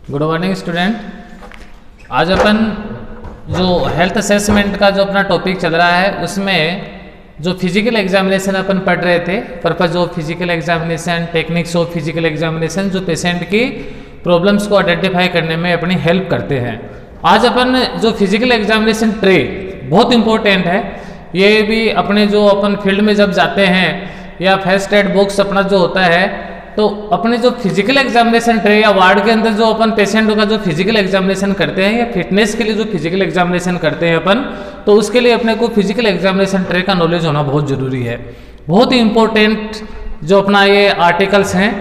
Good morning student. आज अपन जो health assessment का जो अपना टॉपिक चल रहा है उसमें जो फिजिकल एग्जामिनेशन अपन पढ़ रहे थे, purpose of physical examination, techniques of physical examination, जो पेशेंट की प्रॉब्लम्स को आइडेंटिफाई करने में अपनी हेल्प करते हैं। आज अपन जो फिजिकल एग्जामिनेशन ट्रे बहुत इंपॉर्टेंट है, ये भी अपने जो अपन फील्ड में जब जाते हैं या फर्स्ट एड बॉक्स अपना जो होता है, तो अपने जो फिजिकल एग्जामिनेशन ट्रे या वार्ड के अंदर जो अपन पेशेंटों का जो फिजिकल एग्जामिनेशन करते हैं या फिटनेस के लिए जो फिजिकल एग्जामिनेशन करते हैं अपन, तो उसके लिए अपने को फिजिकल एग्जामिनेशन ट्रे का नॉलेज होना बहुत ज़रूरी है। बहुत ही इंपॉर्टेंट जो अपना ये आर्टिकल्स हैं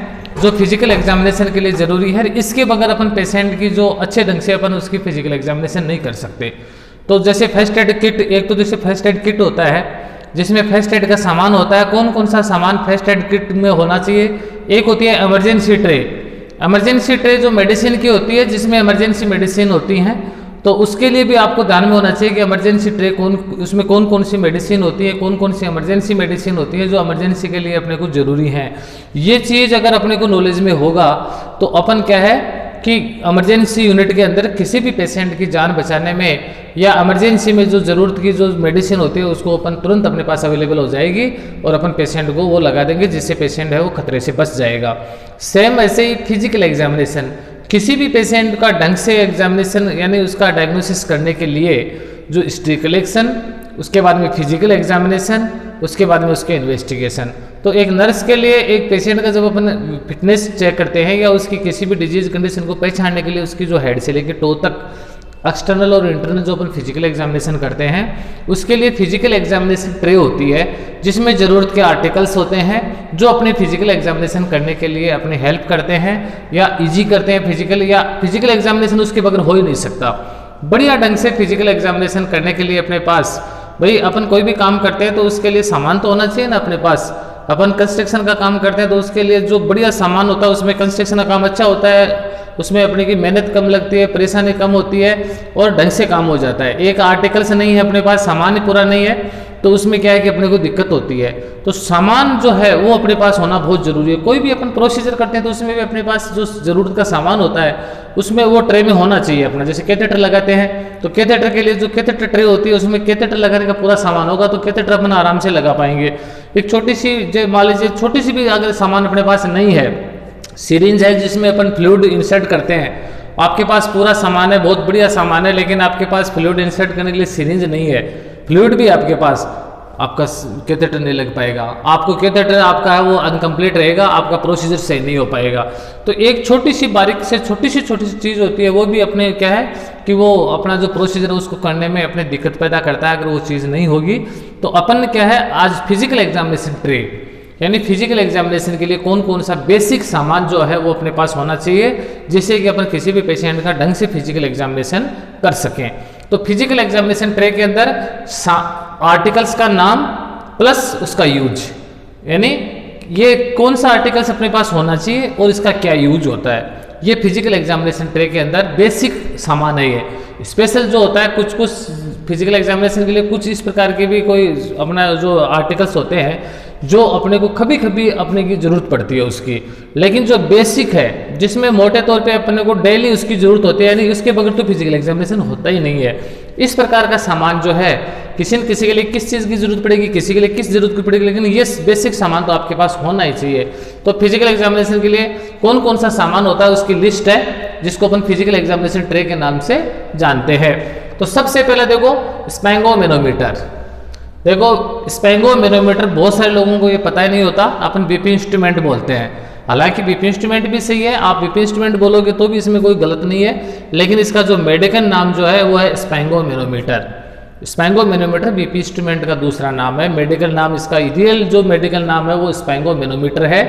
जो फिजिकल एग्जामिनेशन के लिए ज़रूरी है। इसके बगैर अपन पेशेंट की जो अच्छे ढंग से अपन उसकी फिजिकल एग्जामिनेशन नहीं कर सकते। तो जैसे फर्स्ट एड किट, एक तो जैसे फर्स्ट एड किट होता है जिसमें फर्स्ट एड का सामान होता है। कौन कौन सा सामान फर्स्ट एड किट में होना चाहिए? एक होती है इमरजेंसी ट्रे। इमरजेंसी ट्रे जो मेडिसिन की होती है, जिसमें इमरजेंसी मेडिसिन होती हैं, तो उसके लिए भी आपको ध्यान में होना चाहिए कि इमरजेंसी ट्रे उसमें कौन कौन सी मेडिसिन होती है, कौन कौन सी इमरजेंसी मेडिसिन होती है जो इमरजेंसी के लिए अपने को ज़रूरी है। ये चीज़ अगर अपने को नॉलेज में होगा तो अपन क्या है कि इमरजेंसी यूनिट के अंदर किसी भी पेशेंट की जान बचाने में या इमरजेंसी में जो ज़रूरत की जो मेडिसिन होती है उसको अपन तुरंत अपने पास अवेलेबल हो जाएगी और अपन पेशेंट को वो लगा देंगे जिससे पेशेंट है वो खतरे से बच जाएगा। सेम ऐसे ही फिजिकल एग्जामिनेशन, किसी भी पेशेंट का ढंग से एग्जामिनेशन यानी उसका डायग्नोसिस करने के लिए जो हिस्ट्री कलेक्शन, उसके बाद में फिजिकल एग्जामिनेशन, उसके बाद में उसके इन्वेस्टिगेशन। तो एक नर्स के लिए एक पेशेंट का जब अपन फिटनेस चेक करते हैं या उसकी किसी भी डिजीज कंडीशन को पहचानने के लिए उसकी जो हेड से लेकर टो तक एक्सटर्नल और इंटरनल जो अपन फिजिकल एग्जामिनेशन करते हैं, उसके लिए फिजिकल एग्जामिनेशन ट्रे होती है जिसमें ज़रूरत के आर्टिकल्स होते हैं जो अपने फिजिकल एग्जामिनेशन करने के लिए अपनी हेल्प करते हैं या इजी करते हैं फिजिकल एग्जामिनेशन उसके बगैर हो ही नहीं सकता। बढ़िया ढंग से फिजिकल एग्जामिनेशन करने के लिए अपने पास, भाई अपन कोई भी काम करते हैं तो उसके लिए सामान तो होना चाहिए ना अपने पास। अपन कंस्ट्रक्शन का काम करते हैं तो उसके लिए जो बढ़िया सामान होता है उसमें कंस्ट्रक्शन का काम अच्छा होता है, उसमें अपने की मेहनत कम लगती है, परेशानी कम होती है और ढंग से काम हो जाता है। एक आर्टिकल से नहीं है अपने पास, सामान ही पूरा नहीं है तो उसमें क्या है कि अपने को दिक्कत होती है। तो सामान जो है वो अपने पास होना बहुत ज़रूरी है। कोई भी अपन प्रोसीजर करते हैं तो उसमें भी अपने पास जो ज़रूरत का सामान होता है उसमें वो ट्रे में होना चाहिए अपना। जैसे कैथेटर लगाते हैं तो कैथेटर के लिए जो कैथेटर ट्रे होती है उसमें कैथेटर लगाने का पूरा सामान होगा तो कैथेटर अपन आराम से लगा पाएंगे। एक छोटी सी मान लीजिए छोटी सी भी अगर सामान अपने पास नहीं है, सिरिंज है जिसमें अपन फ्लूइड इंसर्ट करते हैं, आपके पास पूरा सामान है, बहुत बढ़िया सामान है, लेकिन आपके पास फ्लूइड इंसर्ट करने के लिए सिरिंज नहीं है, फ्लूइड भी आपके पास, आपका कैथेटर नहीं लग पाएगा, आपको कैथेटर आपका है वो अनकम्प्लीट रहेगा, आपका प्रोसीजर सही नहीं हो पाएगा। तो एक छोटी सी बारीक से छोटी सी चीज़ होती है, वो भी अपने क्या है कि वो अपना जो प्रोसीजर है उसको करने में अपने दिक्कत पैदा करता है। अगर वो चीज़ नहीं होगी तो अपन क्या है आज फिजिकल एग्जामिनेशन ट्रे यानी फिजिकल एग्जामिनेशन के लिए कौन कौन सा बेसिक सामान जो है वो अपने पास होना चाहिए जिससे कि अपन किसी भी पेशेंट का ढंग से फिजिकल एग्जामिनेशन कर सकें। तो फिजिकल एग्जामिनेशन ट्रे के अंदर आर्टिकल्स का नाम प्लस उसका यूज, यानी ये कौन सा आर्टिकल्स अपने पास होना चाहिए और इसका क्या यूज होता है, ये फिजिकल एग्जामिनेशन ट्रे के अंदर बेसिक सामान है। ये स्पेशल जो होता है कुछ फिजिकल एग्जामिनेशन के लिए कुछ इस प्रकार के भी कोई अपना जो आर्टिकल्स होते हैं जो अपने को कभी कभी अपने की ज़रूरत पड़ती है उसकी, लेकिन जो बेसिक है जिसमें मोटे तौर पे अपने को डेली उसकी ज़रूरत होती है, यानी उसके बगैर तो फिजिकल एग्जामिनेशन होता ही नहीं है। इस प्रकार का सामान जो है किसी न किसी के लिए किस चीज़ की ज़रूरत पड़ेगी, किसी के लिए किस ज़रूरत की पड़ेगी, लेकिन ये बेसिक सामान तो आपके पास होना ही चाहिए। तो फिजिकल एग्जामिनेशन के लिए कौन कौन सा सामान होता है उसकी लिस्ट है जिसको अपन फिजिकल एग्जामिनेशन ट्रे के नाम से जानते हैं। तो सबसे पहले देखो स्पैंगोमेनोमीटर। देखो स्पैंगोमेनोमीटर बहुत सारे लोगों को ये पता ही नहीं होता, अपन बीपी इंस्ट्रूमेंट बोलते हैं। हालांकि बीपी इंस्ट्रूमेंट भी सही है, आप बीपी इंस्ट्रूमेंट बोलोगे तो भी इसमें कोई गलत नहीं है, लेकिन इसका जो मेडिकल नाम जो है वो है स्पैंगोमेनोमीटर। स्पैंगोमेनोमीटर बीपी इंस्ट्रूमेंट का दूसरा नाम है, मेडिकल नाम इसका रियल जो मेडिकल नाम है वो स्पैंगोमेनोमीटर है,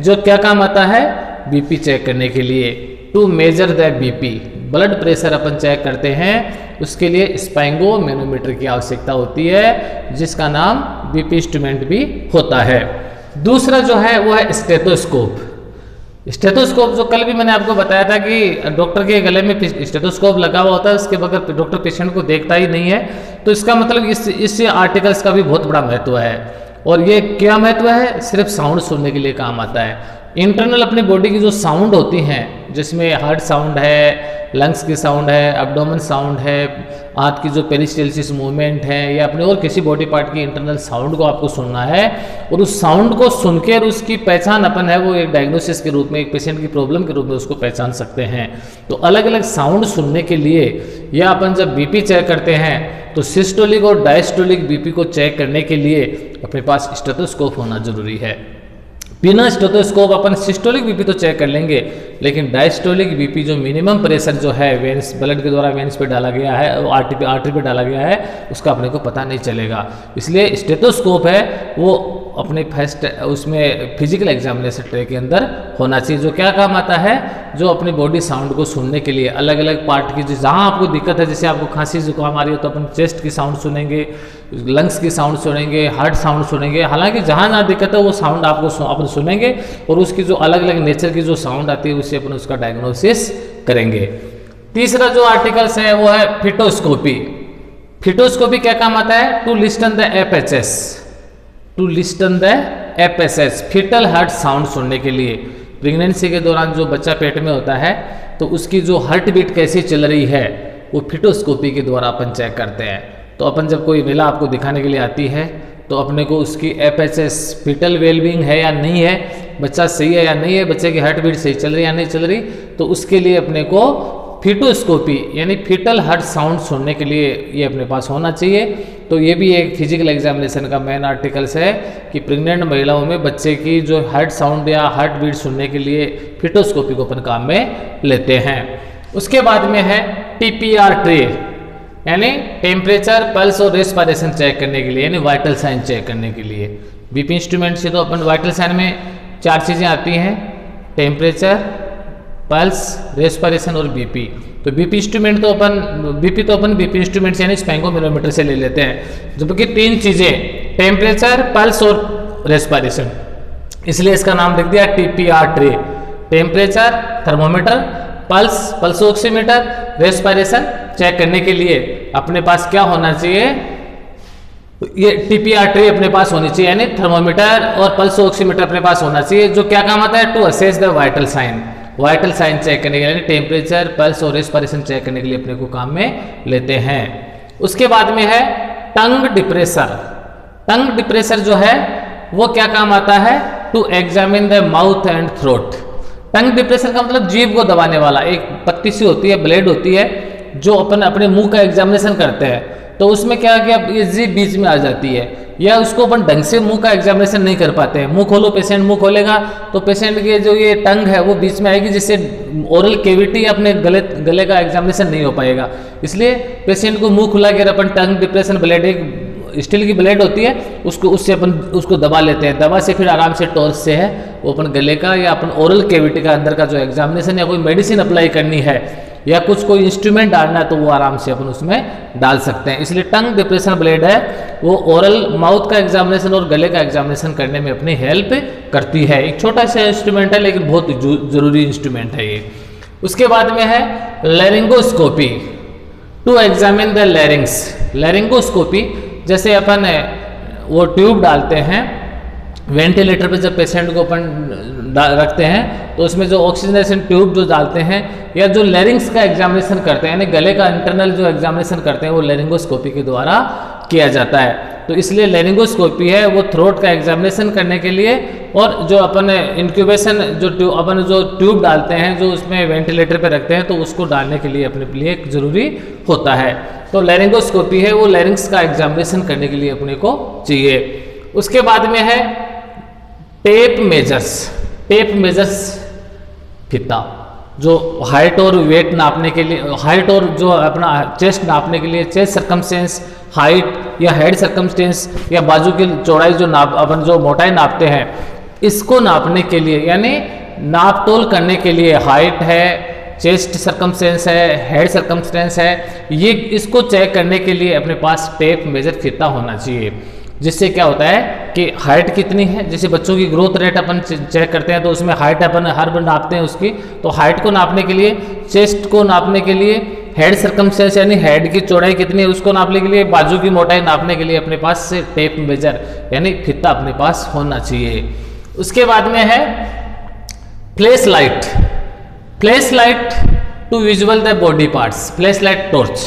जो क्या काम आता है बीपी चेक करने के लिए, to measure the BP, blood pressure अपन चेक करते हैं उसके लिए स्पैंगोमेनोमीटर की आवश्यकता होती है जिसका नाम बीपी इंस्ट्रूमेंट भी होता है। दूसरा जो है वो है स्टेथोस्कोप। स्टेथोस्कोप जो कल भी मैंने आपको बताया था कि डॉक्टर के गले में स्टेथोस्कोप लगा हुआ होता है, उसके बगैर डॉक्टर पेशेंट को देखता ही नहीं है, तो इसका मतलब इस आर्टिकल्स का भी बहुत बड़ा महत्व है। और ये क्या महत्व है, सिर्फ साउंड सुनने के लिए काम आता है। इंटरनल अपनी बॉडी की जो साउंड होती हैं, जिसमें हार्ट साउंड है, लंग्स की साउंड है, एब्डोमेन साउंड है, हाथ की जो पेरिस्टाल्सिस मूवमेंट है, या अपने और किसी बॉडी पार्ट की इंटरनल साउंड को आपको सुनना है, और उस साउंड को सुन के उसकी पहचान अपन है वो एक डायग्नोसिस के रूप में, एक पेशेंट की प्रॉब्लम के रूप में उसको पहचान सकते हैं। तो अलग अलग साउंड सुनने के लिए, या अपन जब बीपी चेक करते हैं तो सिस्टोलिक और डायस्टोलिक बीपी को चेक करने के लिए अपने पास स्टेथोस्कोप होना जरूरी है। बिना स्टेथोस्कोप अपन सिस्टोलिक बीपी तो चेक कर लेंगे, लेकिन डायस्टोलिक बीपी जो मिनिमम प्रेशर जो है वेन्स, ब्लड के द्वारा वेन्स पे डाला गया है, आर्टरी पे डाला गया है, उसका अपने को पता नहीं चलेगा। इसलिए स्टेथोस्कोप है वो अपने फर्स्ट उसमें फिजिकल एग्जामिनेशन ट्रे के अंदर होना चाहिए। जो क्या काम आता है, जो अपनी बॉडी साउंड को सुनने के लिए, अलग अलग पार्ट की जहाँ आपको दिक्कत है, जैसे आपको खांसी जुकाम आ रही है तो अपन चेस्ट की साउंड सुनेंगे, लंग्स की साउंड सुनेंगे, हार्ट साउंड सुनेंगे। हालांकि जहाँ जहाँ दिक्कत है वो साउंड आपको अपन सुनेंगे, और उसकी जो अलग अलग नेचर की जो साउंड आती है उससे अपन उसका डायग्नोसिस करेंगे। तीसरा जो आर्टिकल्स है वो है फिटोस्कोपी। फिटोस्कोपी क्या काम आता है, to listen the FHS, to listen the FSS, foetal heart sound सुनने के लिए। प्रेगनेंसी के दौरान जो बच्चा पेट में होता है तो उसकी जो हार्ट बीट कैसी चल रही है वो फिटोस्कोपी के द्वारा अपन चेक करते हैं। तो अपन जब कोई महिला आपको दिखाने के लिए आती है तो अपने को उसकी एफएचएस, फीटल वेलबींग है या नहीं है, बच्चा सही है या नहीं है, बच्चे की हार्ट बीट सही चल रही है या नहीं चल रही, तो उसके लिए अपने को फिटोस्कोपी यानी फीटल हार्ट साउंड सुनने के लिए ये अपने पास होना चाहिए। तो ये भी एक फिजिकल एग्जामिनेशन का मेन आर्टिकल्स है कि प्रेग्नेंट महिलाओं में बच्चे की जो हार्ट साउंड या हार्ट बीट सुनने के लिए फिटोस्कोपी को अपन काम में लेते हैं। उसके बाद में है टीपीआर ट्रे, यानी टेम्परेचर, पल्स और रेस्पिरेशन चेक करने के लिए, यानी वाइटल साइन चेक करने के लिए। बीपी इंस्ट्रूमेंट से तो अपन वाइटल साइन में 4 चीज़ें आती हैं, टेम्परेचर, पल्स, रेस्पिरेशन और बीपी। तो बीपी इंस्ट्रूमेंट तो अपन बीपी इंस्ट्रूमेंट यानी स्पेंगोमीटर से ले लेते हैं, जबकि 3 चीज़ें टेम्परेचर, पल्स और रेस्पिरेशन, इसलिए इसका नाम लिख दिया TPR tray. Temperature thermometer, pulse oximeter, respiration check करने के लिए अपने पास क्या होना चाहिए, ये टीपीआर ट्रे अपने पास होनी चाहिए, यानी थर्मोमीटर और पल्स ऑक्सीमीटर अपने पास होना चाहिए। जो क्या काम आता है, to assess the vital sign, vital sign check करने के लिए, टेम्परेचर, पल्स और रेस्पिरेशन चेक करने के लिए अपने को काम में लेते हैं। उसके बाद में है टंग डिप्रेसर। टंग डिप्रेसर जो है वो क्या काम आता है, to examine the mouth and throat. Tongue depressor का मतलब जीभ को दबाने वाला, एक पत्ती सी होती है, ब्लेड होती है, जो अपन अपने मुंह का एग्जामिनेशन करते हैं। तो उसमें क्या किया, ये जीभ बीच में आ जाती है, या उसको अपन ढंग से मुंह का एग्जामिनेशन नहीं कर पाते हैं। मुंह खोलो, पेशेंट मुंह खोलेगा तो पेशेंट की जो ये टंग है वो बीच में आएगी, जिससे ओरल केविटी अपने गले का एग्जामिनेशन नहीं हो पाएगा। इसलिए पेशेंट को मुंह खुला कर अपन टंग डिप्रेशन ब्लेड, एक स्टील की ब्लेड होती है, उससे अपन उसको दबा लेते हैं। दबा से फिर आराम से टॉर्च से है वो अपन गले का या अपन ओरल केविटी का अंदर का जो एग्जामिनेशन या कोई मेडिसिन अप्लाई करनी है या कुछ कोई इंस्ट्रूमेंट डालना है तो वो आराम से अपन उसमें डाल सकते हैं। इसलिए टंग डिप्रेशन ब्लेड है वो ओरल माउथ का एग्जामिनेशन और गले का एग्जामिनेशन करने में अपनी हेल्प करती है। एक छोटा सा इंस्ट्रूमेंट है लेकिन बहुत जरूरी इंस्ट्रूमेंट है ये। उसके बाद में है laryngoscopy, to examine the larynx. Laryngoscopy जैसे अपन वो ट्यूब डालते हैं वेंटिलेटर पे, जब पेशेंट को अपन रखते हैं तो उसमें जो ऑक्सीजनेशन ट्यूब जो डालते हैं या जो लैरिंग्स का एग्जामिनेशन करते हैं यानी गले का इंटरनल जो एग्जामिनेशन करते हैं वो लैरिंगोस्कोपी के द्वारा किया जाता है। तो इसलिए लैरिंगोस्कोपी है वो थ्रोट का एग्जामिनेशन करने के लिए, और जो अपन इंक्यूबेशन जो अपन जो ट्यूब डालते हैं जो उसमें वेंटिलेटर पे रखते हैं तो उसको डालने के लिए अपने लिए जरूरी होता है। तो लैरिंगोस्कोपी है वो लैरिंग्स का एग्जामिनेशन करने के लिए अपने को चाहिए। उसके बाद में है टेप मेजर्स। टेप मेजर्स फीता जो हाइट और वेट नापने के लिए, हाइट और जो अपना चेस्ट नापने के लिए, चेस्ट सर्कमस्टेंस, हाइट या हेड सर्कमस्टेंस या बाजू की चौड़ाई जो अपन जो मोटाई नापते हैं इसको नापने के लिए यानी नाप तोल करने के लिए हाइट है, चेस्ट सर्कमस्टेंस है, हेड सर्कमस्टेंस है, ये इसको चेक करने के लिए अपने पास टेप मेजर फीता होना चाहिए। जिससे क्या होता है कि हाइट कितनी है, जैसे बच्चों की ग्रोथ रेट अपन चेक करते हैं तो उसमें हाइट अपन हर बार नापते हैं उसकी, तो हाइट को नापने के लिए, चेस्ट को नापने के लिए, हेड सर्कमस्टेंस यानी हेड की चौड़ाई कितनी है उसको नापने के लिए, बाजू की मोटाई नापने के लिए अपने पास से टेप मेजर यानी फीता अपने पास होना चाहिए। उसके बाद में है flash light. Flash light to visual the body parts. Flash light torch.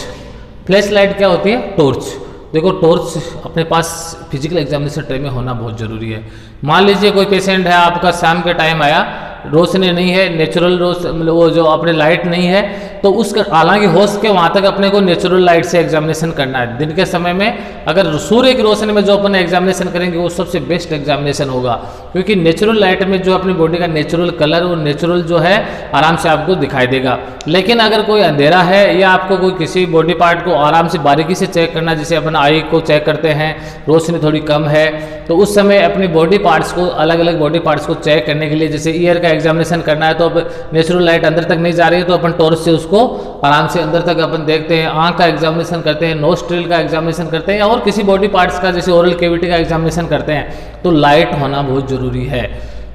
Flash light क्या होती है? टॉर्च। देखो टॉर्च अपने पास फिजिकल एग्जामिनेशन ट्रे में होना बहुत जरूरी है। मान लीजिए कोई पेशेंट है आपका, शाम के टाइम आया, रोशनी नहीं है, नेचुरल मतलब वो जो अपने लाइट नहीं है, तो उसका हालांकि हो सके वहाँ तक अपने को नेचुरल लाइट से एग्जामिनेशन करना है। दिन के समय में अगर सूर्य की रोशनी में जो अपन एग्जामिनेशन करेंगे वो सबसे बेस्ट एग्जामिनेशन होगा, क्योंकि नेचुरल लाइट में जो अपनी बॉडी का नेचुरल कलर और नेचुरल जो है आराम से आपको दिखाई देगा। लेकिन अगर कोई अंधेरा है या आपको कोई किसी बॉडी पार्ट को आराम से बारीकी से चेक करना, जैसे अपन आई को चेक करते हैं, रोशनी थोड़ी कम है, तो उस समय अपनी बॉडी पार्ट्स को, अलग अलग बॉडी पार्ट्स को चेक करने के लिए, जैसे ईयर का एग्जामिनेशन करना है तो अब नेचुरल लाइट अंदर तक नहीं जा रही है तो अपन टॉर्च से उसको आराम से अंदर तक अपन देखते हैं। आंख का एग्जामिनेशन करते हैं, नोस्ट्रिल का एग्जामिनेशन करते हैं, और किसी बॉडी पार्ट्स का जैसे ओरल कैविटी का एग्जामिनेशन करते हैं, तो लाइट होना बहुत जरूरी है।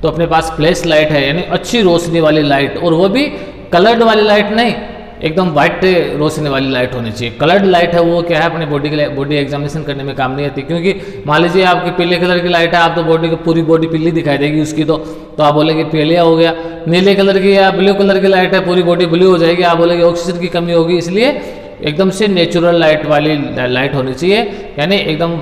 तो अपने पास फ्लैश लाइट है यानी अच्छी रोशनी वाली लाइट, और वो भी कलर्ड वाली लाइट नहीं, एकदम वाइट रोशनी वाली लाइट होनी चाहिए। कलर्ड लाइट है वो क्या है, अपने बॉडी एग्जामिनेशन करने में काम नहीं आती, क्योंकि मान लीजिए आपकी पीले कलर की लाइट है, आप तो बॉडी की पूरी बॉडी पीली दिखाई देगी उसकी, तो आप बोलेंगे पीलिया हो गया। नीले कलर की या ब्लू कलर की लाइट है, पूरी बॉडी ब्लू हो जाएगी, आप बोलेंगे ऑक्सीजन की कमी होगी। इसलिए एकदम से नेचुरल लाइट वाली लाइट होनी चाहिए, यानी एकदम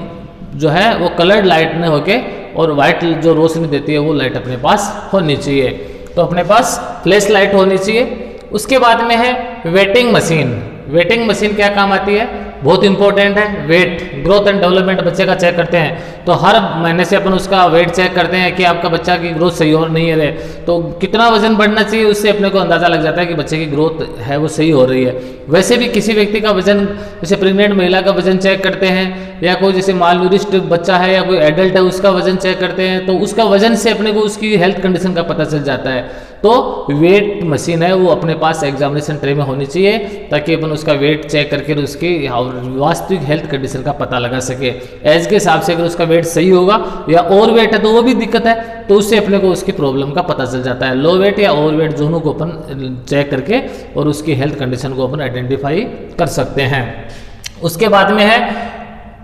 जो है वो कलर्ड लाइट न होके और वाइट जो रोशनी देती है वो लाइट अपने पास होनी चाहिए। तो अपने पास फ्लैश लाइट होनी चाहिए। उसके बाद में है वेटिंग मशीन। वेटिंग मशीन क्या काम आती है? बहुत इंपॉर्टेंट है। वेट, ग्रोथ एंड डेवलपमेंट बच्चे का चेक करते हैं, तो हर महीने से अपन उसका वेट चेक करते हैं कि आपका बच्चा की ग्रोथ सही हो नहीं है, तो कितना वजन बढ़ना चाहिए, उससे अपने को अंदाजा लग जाता है कि बच्चे की ग्रोथ है वो सही हो रही है। वैसे भी किसी व्यक्ति का वजन, जैसे प्रेग्नेंट महिला का वजन चेक करते हैं, या कोई जैसे मालन्यूरिश्ड बच्चा है या कोई एडल्ट है उसका वजन चेक करते हैं, तो उसका वजन से अपने को उसकी हेल्थ कंडीशन का पता चल जाता है। तो वेट मशीन है वो अपने पास एग्जामिनेशन ट्रे में होनी चाहिए, ताकि अपन उसका वेट चेक करके उसकी वास्तविक हेल्थ कंडीशन का पता लगा सके। एज के हिसाब से अगर उसका वेट सही होगा या ओवर वेट है तो वो भी दिक्कत है, तो उससे अपने को उसकी प्रॉब्लम का पता चल जाता है। लो वेट या ओवर वेट दोनों को अपन चेक करके और उसकी हेल्थ कंडीशन को अपन आइडेंटिफाई कर सकते हैं। उसके बाद में है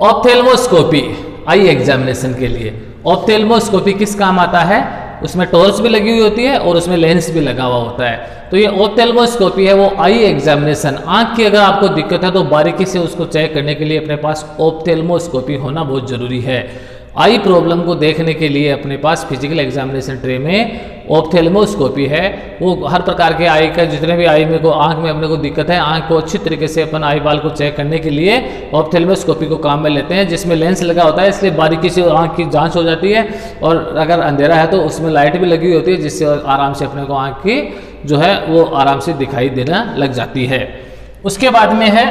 ऑप्थेल्मोस्कोपी, आई एग्जामिनेशन के लिए। ऑप्थेल्मोस्कोपी किस काम आता है? उसमें टॉर्च भी लगी हुई होती है और उसमें लेंस भी लगा हुआ होता है। तो ये ऑप्थेल्मोस्कोपी है वो आई एग्जामिनेशन। आंख की अगर आपको दिक्कत है तो बारीकी से उसको चेक करने के लिए अपने पास ऑप्थेल्मोस्कोपी होना बहुत जरूरी है। आई प्रॉब्लम को देखने के लिए अपने पास फिजिकल एग्जामिनेशन ट्रे में ऑप्थेल्मोस्कोपी है। वो हर प्रकार के आई का, जितने भी आई में को आंख में अपने को दिक्कत है, आंख को अच्छी तरीके से अपन आई बाल को चेक करने के लिए ऑप्थेल्मोस्कोपी को काम में लेते हैं, जिसमें लेंस लगा होता है, इसलिए बारीकी से आंख की जांच हो जाती है। और अगर अंधेरा है तो उसमें लाइट भी लगी हुई होती है, जिससे आराम से अपने को आंख की जो है वो आराम से दिखाई देना लग जाती है। उसके बाद में है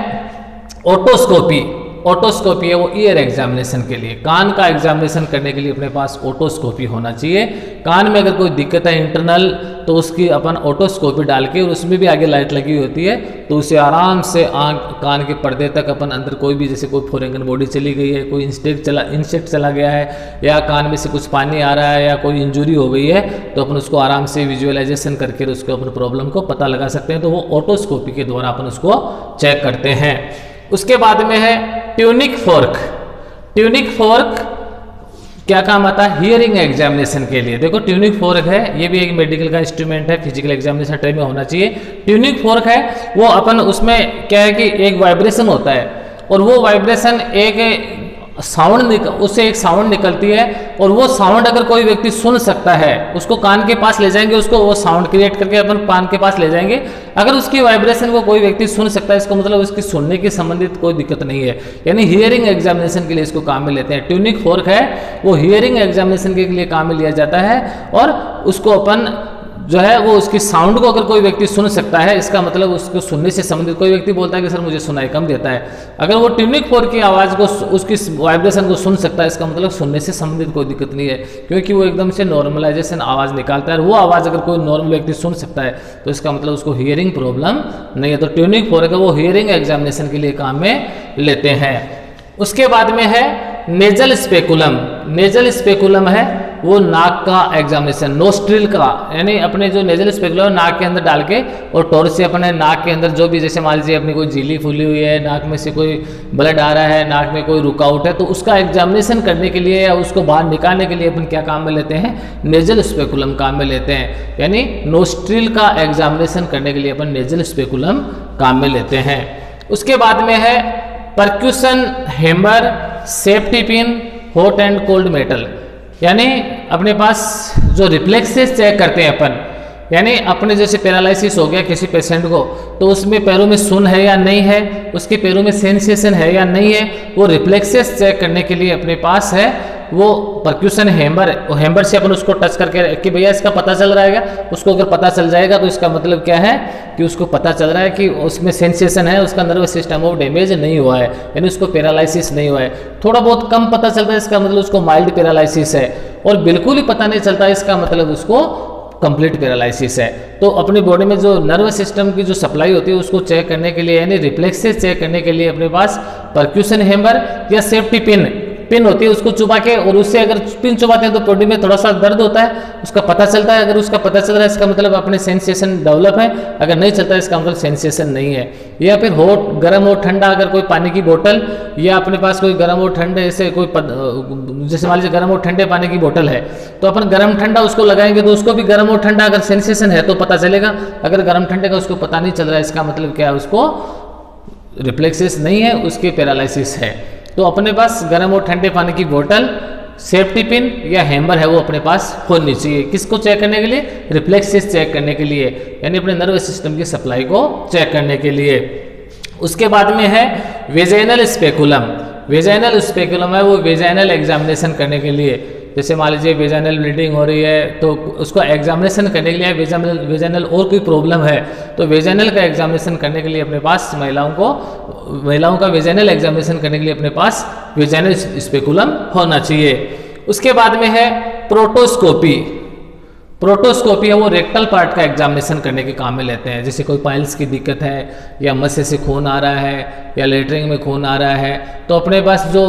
ओटोस्कोपी। ओटोस्कोपी है वो ईयर एग्जामिनेशन के लिए। कान का एग्जामिनेशन करने के लिए अपने पास ओटोस्कोपी होना चाहिए। कान में अगर कोई दिक्कत है इंटरनल, तो उसकी अपन ओटोस्कोपी डाल के, और उसमें भी आगे लाइट लगी होती है, तो उसे आराम से आँख कान के पर्दे तक अपन अंदर कोई भी, जैसे कोई फॉरेन बॉडी चली गई है, कोई इंसेक्ट चला गया है, या कान में से कुछ पानी आ रहा है, या कोई इंजुरी हो गई है, तो अपन उसको आराम से विजुअलाइजेशन करके उसको अपन प्रॉब्लम को पता लगा सकते हैं। तो वो ओटोस्कोपी के द्वारा अपन उसको चेक करते हैं। उसके बाद में है ट्यूनिक फोर्क। ट्यूनिक फोर्क क्या काम आता है? हियरिंग एग्जामिनेशन के लिए। देखो ट्यूनिक फोर्क है, ये भी एक मेडिकल का इंस्ट्रूमेंट है, फिजिकल एग्जामिनेशन ट्रे में होना चाहिए। ट्यूनिक फोर्क है वो अपन, उसमें क्या है कि एक वाइब्रेशन होता है, और वो वाइब्रेशन एक साउंड उससे एक साउंड निकलती है, और वो साउंड अगर कोई व्यक्ति सुन सकता है, उसको कान के पास ले जाएंगे, उसको वो साउंड क्रिएट करके अपन कान के पास ले जाएंगे। अगर उसकी वाइब्रेशन को कोई व्यक्ति सुन सकता है, इसका मतलब उसकी सुनने की संबंधित कोई दिक्कत नहीं है, यानी हियरिंग एग्जामिनेशन के लिए इसको काम में लेते हैं। ट्यूनिक फोर्क है वो हियरिंग एग्जामिनेशन के लिए काम में लिया जाता है, और उसको अपन जो है वो उसकी साउंड को अगर कोई व्यक्ति सुन सकता है, इसका मतलब उसको सुनने से संबंधित, कोई व्यक्ति बोलता है कि सर मुझे सुनाई कम देता है, अगर वो ट्यूनिक फोर्क की आवाज़ को, उसकी वाइब्रेशन को सुन सकता है, इसका मतलब सुनने से संबंधित कोई दिक्कत नहीं है, क्योंकि वो एकदम से नॉर्मलाइजेशन आवाज़ निकालता है। वो आवाज़ अगर कोई नॉर्मल व्यक्ति सुन सकता है तो इसका मतलब उसको हियरिंग प्रॉब्लम नहीं है। तो ट्यूनिक फोर्क है वो हियरिंग एग्जामिनेशन के लिए काम में लेते हैं। उसके बाद में है नेजल स्पेकुलम। नेजल स्पेकुलम है वो नाक का एग्जामिनेशन, नोस्ट्रिल का, यानी अपने जो नेजल स्पेकुलम नाक के अंदर डाल के और टॉर्च से अपने नाक के अंदर जो भी, जैसे मान लीजिए अपनी कोई झिल्ली फूली हुई है, नाक में से कोई ब्लड आ रहा है, नाक में कोई रुकावट है, तो उसका एग्जामिनेशन करने के लिए या उसको बाहर निकालने के लिए अपन क्या काम में लेते हैं, नेजल स्पेकुलम काम में लेते हैं। यानी नोस्ट्रिल का एग्जामिनेशन करने के लिए अपन नेजल स्पेकुलम काम में लेते हैं। उसके बाद में है percussion hammer, safety pin, hot and cold metal, यानी अपने पास जो रिफ्लेक्सेस चेक करते हैं अपन, यानी अपने जैसे पैरालिसिस हो गया किसी पेशेंट को, तो उसमें पैरों में सुन है या नहीं है, उसके पैरों में सेंसेशन है या नहीं है, वो रिफ्लेक्सेस चेक करने के लिए अपने पास है वो परक्यूशन हैमर। हैमर से अपन उसको टच करके कि भैया इसका पता चल रहा है, उसको अगर पता चल जाएगा तो इसका मतलब क्या है कि उसको पता चल रहा है कि उसमें सेंसेशन है, उसका नर्वस सिस्टम वो डैमेज नहीं हुआ है, यानी उसको पैरालिसिस नहीं हुआ है। थोड़ा बहुत कम पता चलता है इसका मतलब उसको माइल्ड पैरालिसिस है, और बिल्कुल ही पता नहीं चलता इसका मतलब उसको कंप्लीट पैरालिसिस है। तो अपनी बॉडी में जो नर्वस सिस्टम की जो सप्लाई होती है उसको चेक करने के लिए, यानी रिफ्लेक्सेस चेक करने के लिए अपने पास परक्यूशन हैमर या सेफ्टी पिन होती है, उसको चुबा के, और उससे अगर पिन चुबाते हैं तो बॉडी में थोड़ा सा दर्द होता है, उसका पता चलता है। अगर उसका पता चल रहा है इसका मतलब अपने सेंसेशन डेवलप है, अगर नहीं चलता है इसका मतलब सेंसेशन नहीं है। या फिर हॉट, गर्म और ठंडा, अगर कोई पानी की बोतल या अपने पास कोई गर्म और ठंडे ऐसे कोई जैसे मान लीजिए गर्म और ठंडे पानी की बोतल है, तो अपन गर्म ठंडा उसको लगाएंगे तो उसको भी गर्म और ठंडा अगर सेंसेशन है तो पता चलेगा। अगर गर्म ठंडे का उसको पता नहीं चल रहा है इसका मतलब क्या है, उसको रिफ्लेक्सेस नहीं है, उसकी पैरालिसिस है। तो अपने पास गर्म और ठंडे पानी की बोतल, सेफ्टी पिन या हैमर है वो अपने पास होनी चाहिए। किसको चेक करने के लिए, रिफ्लेक्सेस चेक करने के लिए, यानी अपने नर्वस सिस्टम की सप्लाई को चेक करने के लिए। उसके बाद में है वेजाइनल स्पेकुलम। वेजाइनल स्पेकुलम है वो वेजाइनल एग्जामिनेशन करने के लिए, जैसे मान लीजिए वेजाइनल ब्लीडिंग हो रही है तो उसको एग्जामिनेशन करने के लिए, वेजाइनल और कोई प्रॉब्लम है तो वेजाइनल का एग्जामिनेशन करने के लिए अपने पास महिलाओं का वेजाइनल एग्जामिनेशन करने के लिए अपने पास वेजाइनल स्पेकुलम होना चाहिए। उसके बाद में है प्रोटोस्कोपी। प्रोटोस्कोपी है वो रेक्टल पार्ट का एग्जामिनेशन करने के काम में लेते हैं, जैसे कोई पाइल्स की दिक्कत है या मस्से से खून आ रहा है या लेटरिन में खून आ रहा है, तो अपने पास जो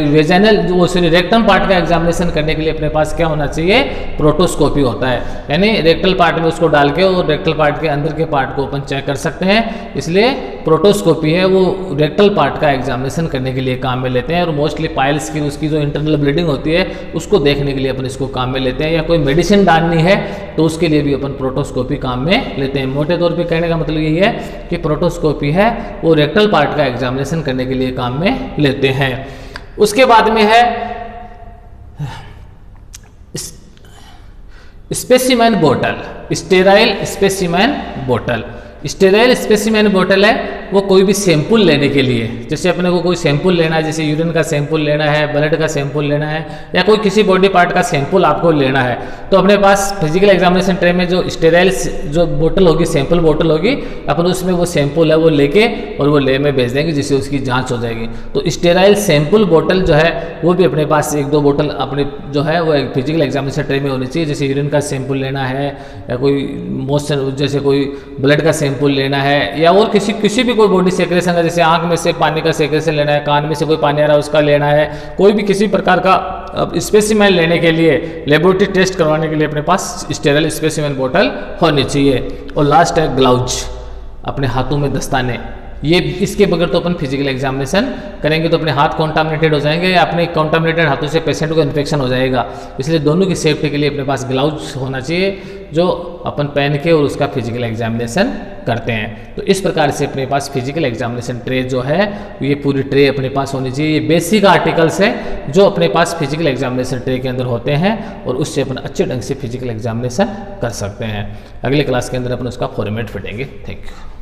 वेजाइनल रेक्टम पार्ट का एग्जामिनेशन करने के लिए अपने पास क्या होना चाहिए, प्रोटोस्कोपी होता है। यानी रेक्टल पार्ट में उसको डाल के और रेक्टल पार्ट के अंदर के पार्ट को अपन चेक कर सकते हैं, इसलिए प्रोटोस्कोपी है वो रेक्टल पार्ट का एग्जामिनेशन करने के लिए काम में लेते हैं। और मोस्टली पाइल्स की उसकी जो इंटरनल ब्लीडिंग होती है उसको देखने के लिए अपन इसको काम में लेते हैं, या कोई मेडिसिन डालनी है तो उसके लिए भी अपन प्रोटोस्कोपी काम में लेते हैं। मोटे तौर पे कहने का मतलब यही है कि प्रोटोस्कोपी है वो रेक्टल पार्ट का एग्जामिनेशन करने के लिए काम में लेते हैं। उसके बाद में है स्पेसिमेन बोतल, स्टेराइल स्पेसिमेन बोतल। स्टेराइल स्पेसिमेन बोतल है वो कोई भी सैंपल लेने के लिए, जैसे अपने को कोई सैंपल लेना है, जैसे यूरिन का सैंपल लेना है, ब्लड का सैंपल लेना है, या कोई किसी बॉडी पार्ट का सैंपल आपको लेना है, तो अपने पास फिजिकल एग्जामिनेशन ट्रे में जो स्टेराइल जो बोतल होगी, सैंपल बोतल होगी, अपन उसमें वो सैंपल है वो लेके और वो ले में भेज देंगे जिससे उसकी जांच हो जाएगी। तो स्टेराइल सैंपल बोतल जो है वो भी अपने पास 1-2 बोतल अपने जो है वो फिजिकल एग्जामिनेशन ट्रे में होनी चाहिए। जैसे यूरिन का सैंपल लेना है या कोई मोशन जैसे कोई ब्लड का सैंपल लेना है, या और किसी भी कोई बॉडी सेक्रेशन है, जैसे आंख में से पानी का सेक्रेशन लेना है, कान में से कोई पानी आ रहा है उसका लेना है, कोई भी किसी प्रकार का स्पेसिमेन लेने के लिए, लेबोरेटरी टेस्ट करवाने के लिए अपने पास स्टेराइल स्पेसिमेन बोतल होनी चाहिए। और लास्ट है ग्लव्स, अपने हाथों में दस्ताने। ये इसके बगैर तो अपन फिजिकल एग्जामिनेशन करेंगे तो अपने हाथ कॉन्टामिनेटेड हो जाएंगे या अपने कॉन्टामिनेटेड हाथों से पेशेंट को इन्फेक्शन हो जाएगा, इसलिए दोनों की सेफ्टी के लिए अपने पास ग्लव्स होना चाहिए जो अपन पहन के और उसका फिजिकल एग्जामिनेशन करते हैं। तो इस प्रकार से अपने पास फिजिकल एग्जामिनेशन ट्रे जो है ये पूरी ट्रे अपने पास होनी चाहिए। ये बेसिक आर्टिकल्स है जो अपने पास फिजिकल एग्जामिनेशन ट्रे के अंदर होते हैं और उससे अपन अच्छे ढंग से फिजिकल एग्जामिनेशन कर सकते हैं। अगले क्लास के अंदर अपन उसका फॉर्मेट फिटेंगे। Thank you.